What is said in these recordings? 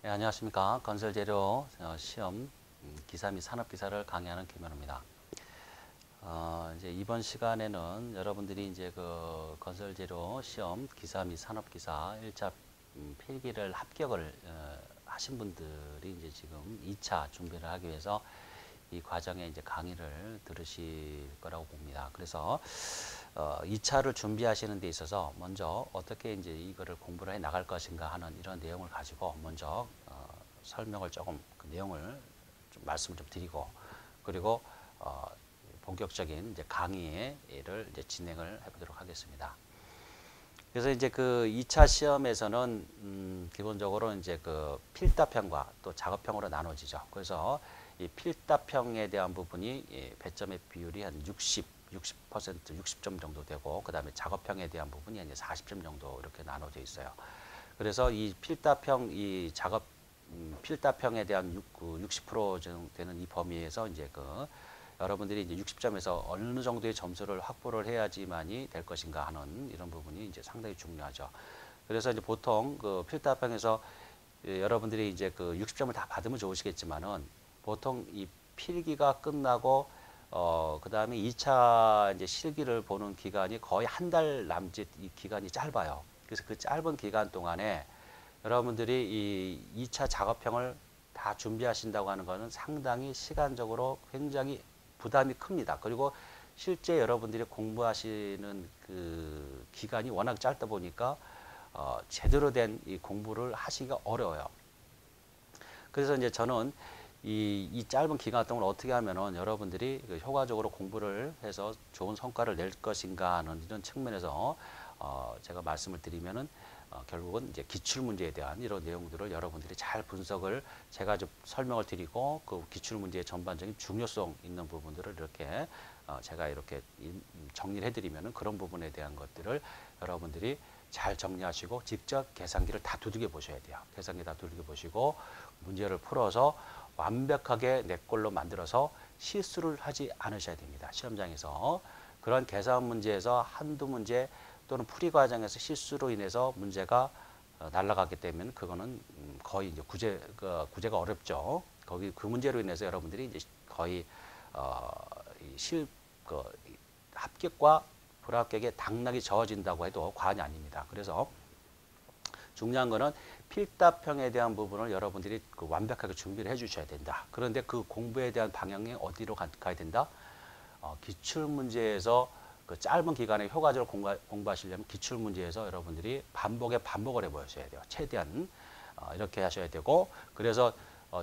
네, 안녕하십니까. 건설재료 시험 기사 및 산업기사를 강의하는 김현우입니다. 이제 이번 시간에는 여러분들이 이제 그 건설재료 시험 기사 및 산업기사 1차 필기를 합격을 하신 분들이 이제 지금 2차 준비를 하기 위해서 이 과정에 이제 강의를 들으실 거라고 봅니다. 그래서 2차를 준비하시는 데 있어서 먼저 어떻게 이제 이거를 공부를 해 나갈 것인가 하는 이런 내용을 가지고 먼저 설명을 조금 그 내용을 좀 말씀을 좀 드리고, 그리고 본격적인 이제 강의를 이제 진행을 해보도록 하겠습니다. 그래서 이제 그 2차 시험에서는 기본적으로 이제 그 필답형과 또 작업형으로 나눠지죠. 그래서 이 필답형에 대한 부분이 배점의 비율이 한 60%, 60점 정도 되고, 그 다음에 작업형에 대한 부분이 이제 40점 정도 이렇게 나눠져 있어요. 그래서 이 필답형, 필답형에 대한 60% 정도 되는 이 범위에서 이제 그 여러분들이 이제 60점에서 어느 정도의 점수를 확보를 해야지만이 될 것인가 하는 이런 부분이 이제 상당히 중요하죠. 그래서 이제 보통 그 필답형에서 여러분들이 이제 그 60점을 다 받으면 좋으시겠지만은 보통 이 필기가 끝나고 그 다음에 2차 이제 실기를 보는 기간이 거의 한 달 남짓 이 기간이 짧아요. 그래서 그 짧은 기간 동안에 여러분들이 이 2차 작업형을 다 준비하신다고 하는 것은 상당히 시간적으로 굉장히 부담이 큽니다. 그리고 실제 여러분들이 공부하시는 그 기간이 워낙 짧다 보니까 제대로 된 이 공부를 하시기가 어려워요. 그래서 이제 저는 이 짧은 기간 동안 어떻게 하면은 여러분들이 그 효과적으로 공부를 해서 좋은 성과를 낼 것인가 하는 이런 측면에서 제가 말씀을 드리면은 결국은 이제 기출문제에 대한 이런 내용들을 여러분들이 잘 분석을 제가 좀 설명을 드리고, 그 기출문제의 전반적인 중요성 있는 부분들을 이렇게 제가 이렇게 정리를 해드리면은 그런 부분에 대한 것들을 여러분들이 잘 정리하시고 직접 계산기를 다 두들겨 보셔야 돼요. 계산기 다 두들겨 보시고 문제를 풀어서 완벽하게 내 걸로 만들어서 실수를 하지 않으셔야 됩니다. 시험장에서 그런 계산 문제에서 한두 문제 또는 풀이 과정에서 실수로 인해서 문제가 날아가기 때문에 그거는 거의 이제 구제가 어렵죠. 거기 그 문제로 인해서 여러분들이 이제 거의 그 합격과 불합격의 당락이 저어진다고 해도 과언이 아닙니다. 그래서 중요한 거는 필답형에 대한 부분을 여러분들이 그 완벽하게 준비를 해 주셔야 된다. 그런데 그 공부에 대한 방향이 어디로 가야 된다? 기출문제에서 그 짧은 기간에 효과적으로 공부하시려면 기출문제에서 여러분들이 반복을 해보셔야 돼요. 최대한 이렇게 하셔야 되고, 그래서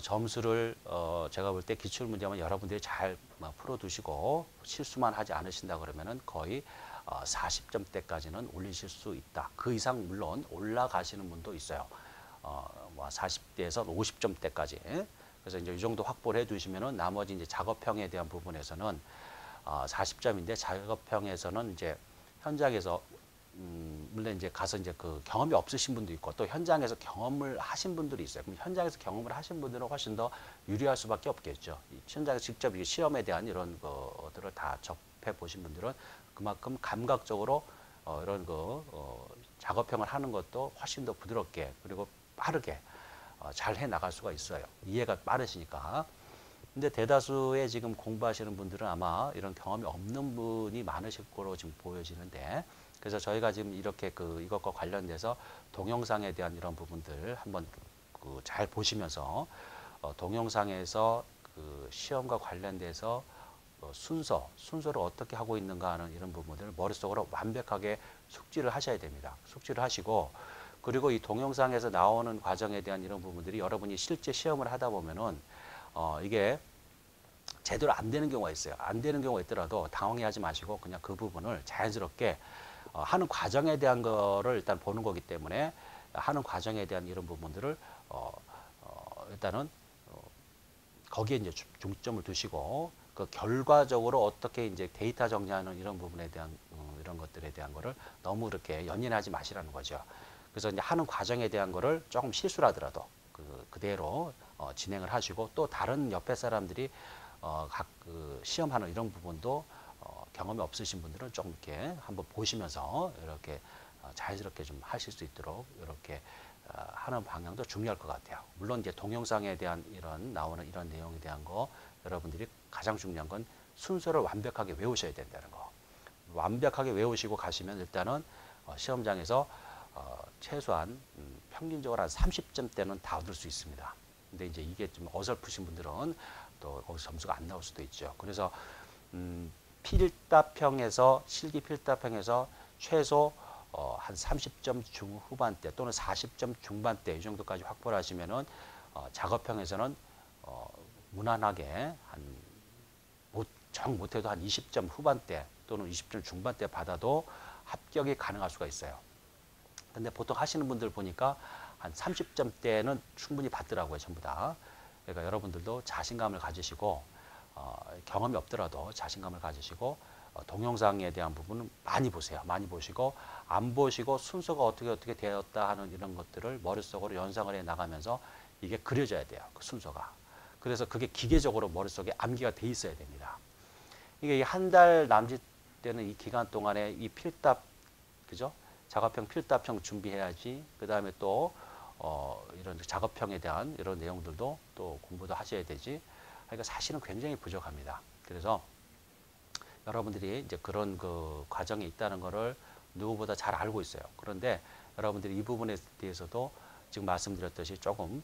점수를 제가 볼 때 기출문제만 여러분들이 잘 풀어두시고 실수만 하지 않으신다 그러면은 거의 40점대까지는 올리실 수 있다. 그 이상 물론 올라가시는 분도 있어요. 뭐 40대에서 50점대까지. 그래서 이제 이 정도 확보를 해두시면은 나머지 이제 작업형에 대한 부분에서는 40점인데 작업형에서는 이제 현장에서 물론 이제 가서 이제 그 경험이 없으신 분도 있고 또 현장에서 경험을 하신 분들이 있어요. 그럼 현장에서 경험을 하신 분들은 훨씬 더 유리할 수밖에 없겠죠. 현장에서 직접 시험에 대한 이런 것들을 다 접해 보신 분들은 그만큼 감각적으로 이런 작업형을 하는 것도 훨씬 더 부드럽게 그리고 빠르게 잘 해 나갈 수가 있어요. 이해가 빠르시니까. 근데 대다수의 지금 공부하시는 분들은 아마 이런 경험이 없는 분이 많으실 거로 지금 보여지는데, 그래서 저희가 지금 이렇게 이것과 관련돼서 동영상에 대한 이런 부분들 한번 잘 보시면서 동영상에서 그 시험과 관련돼서 순서를 어떻게 하고 있는가 하는 이런 부분들을 머릿속으로 완벽하게 숙지를 하셔야 됩니다. 숙지를 하시고, 그리고 이 동영상에서 나오는 과정에 대한 이런 부분들이 여러분이 실제 시험을 하다 보면은 이게 제대로 안 되는 경우가 있어요. 안 되는 경우가 있더라도 당황해하지 마시고 그냥 그 부분을 자연스럽게 하는 과정에 대한 거를 일단 보는 거기 때문에 하는 과정에 대한 이런 부분들을 일단은 거기에 이제 중점을 두시고 그 결과적으로 어떻게 이제 데이터 정리하는 이런 부분에 대한 이런 것들에 대한 거를 너무 이렇게 연연하지 마시라는 거죠. 그래서 이제 하는 과정에 대한 거를 조금 실수를 하더라도 그대로 진행을 하시고, 또 다른 옆에 사람들이 각 시험하는 이런 부분도 경험이 없으신 분들은 좀 이렇게 한번 보시면서 이렇게 자연스럽게 좀 하실 수 있도록 이렇게 하는 방향도 중요할 것 같아요. 물론 이제 동영상에 대한 이런 나오는 이런 내용에 대한 거 여러분들이 가장 중요한 건 순서를 완벽하게 외우셔야 된다는 거. 완벽하게 외우시고 가시면 일단은 시험장에서 최소한 평균적으로 한 30점대는 다 얻을 수 있습니다. 근데 이제 이게 좀 어설프신 분들은 또 거기서 점수가 안 나올 수도 있죠. 그래서 필답형에서 실기 필답형에서 최소 한 30점 중후반대 또는 40점 중반대 이 정도까지 확보를 하시면은 작업형에서는 무난하게 정 못해도 한 20점 후반대 또는 20점 중반대 받아도 합격이 가능할 수가 있어요. 근데 보통 하시는 분들 보니까 한 30점대는 충분히 받더라고요, 전부 다. 그러니까 여러분들도 자신감을 가지시고 경험이 없더라도 자신감을 가지시고 동영상에 대한 부분은 많이 보세요. 많이 보시고 안 보시고 순서가 어떻게 되었다 하는 이런 것들을 머릿속으로 연상을 해 나가면서 이게 그려져야 돼요. 그 순서가. 그래서 그게 기계적으로 머릿속에 암기가 돼 있어야 됩니다. 이게 한 달 남짓 되는 이 기간 동안에 이 필답, 그죠? 작업형, 필답형 준비해야지. 그 다음에 또 이런 작업형에 대한 이런 내용들도 또 공부도 하셔야 되지. 그러니까 사실은 굉장히 부족합니다. 그래서 여러분들이 이제 그런 그 과정이 있다는 거를 누구보다 잘 알고 있어요. 그런데 여러분들이 이 부분에 대해서도 지금 말씀드렸듯이 조금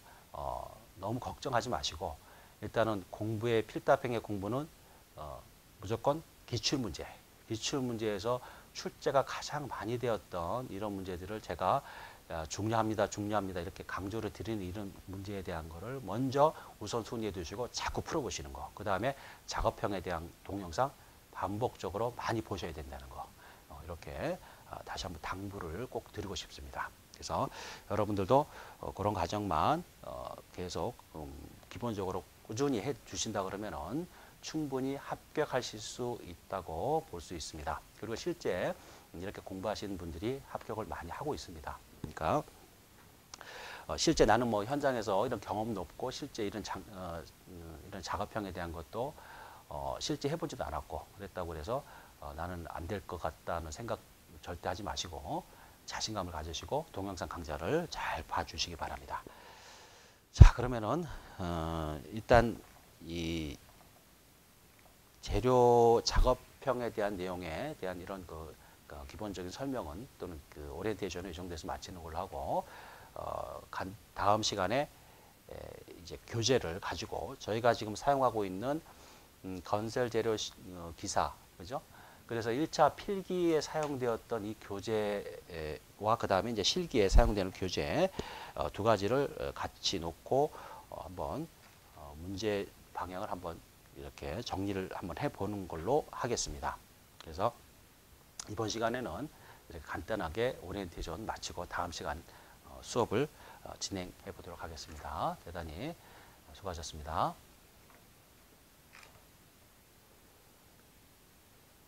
너무 걱정하지 마시고 일단은 공부의 필답형의 공부는 무조건 기출문제, 기출문제에서 출제가 가장 많이 되었던 이런 문제들을 제가 중요합니다, 중요합니다 이렇게 강조를 드리는 이런 문제에 대한 거를 먼저 우선순위에 두시고 자꾸 풀어보시는 거. 그 다음에 작업형에 대한 동영상 반복적으로 많이 보셔야 된다는 거. 이렇게 다시 한번 당부를 꼭 드리고 싶습니다. 그래서 여러분들도 그런 과정만 계속 기본적으로 꾸준히 해 주신다 그러면은 충분히 합격하실 수 있다고 볼 수 있습니다. 그리고 실제 이렇게 공부하시는 분들이 합격을 많이 하고 있습니다. 그러니까 실제 나는 뭐 현장에서 이런 경험도 없고 실제 이런 작업형에 대한 것도 실제 해보지도 않았고 그랬다고 그래서 나는 안 될 것 같다는 생각 절대 하지 마시고 자신감을 가지시고 동영상 강좌를 잘 봐주시기 바랍니다. 자, 그러면은 일단 이 재료 작업형에 대한 내용에 대한 이런 그 기본적인 설명은 또는 그 오리엔테이션을 이 정도에서 마치는 걸로 하고 다음 시간에 이제 교재를 가지고 저희가 지금 사용하고 있는 건설 재료 기사, 그죠? 그래서 1차 필기에 사용되었던 이 교재와 그 다음에 이제 실기에 사용되는 교재 두 가지를 같이 놓고 한번 문제 방향을 한번 이렇게 정리를 한번 해보는 걸로 하겠습니다. 그래서 이번 시간에는 이렇게 간단하게 오리엔테이션 마치고 다음 시간 수업을 진행해 보도록 하겠습니다. 대단히 수고하셨습니다.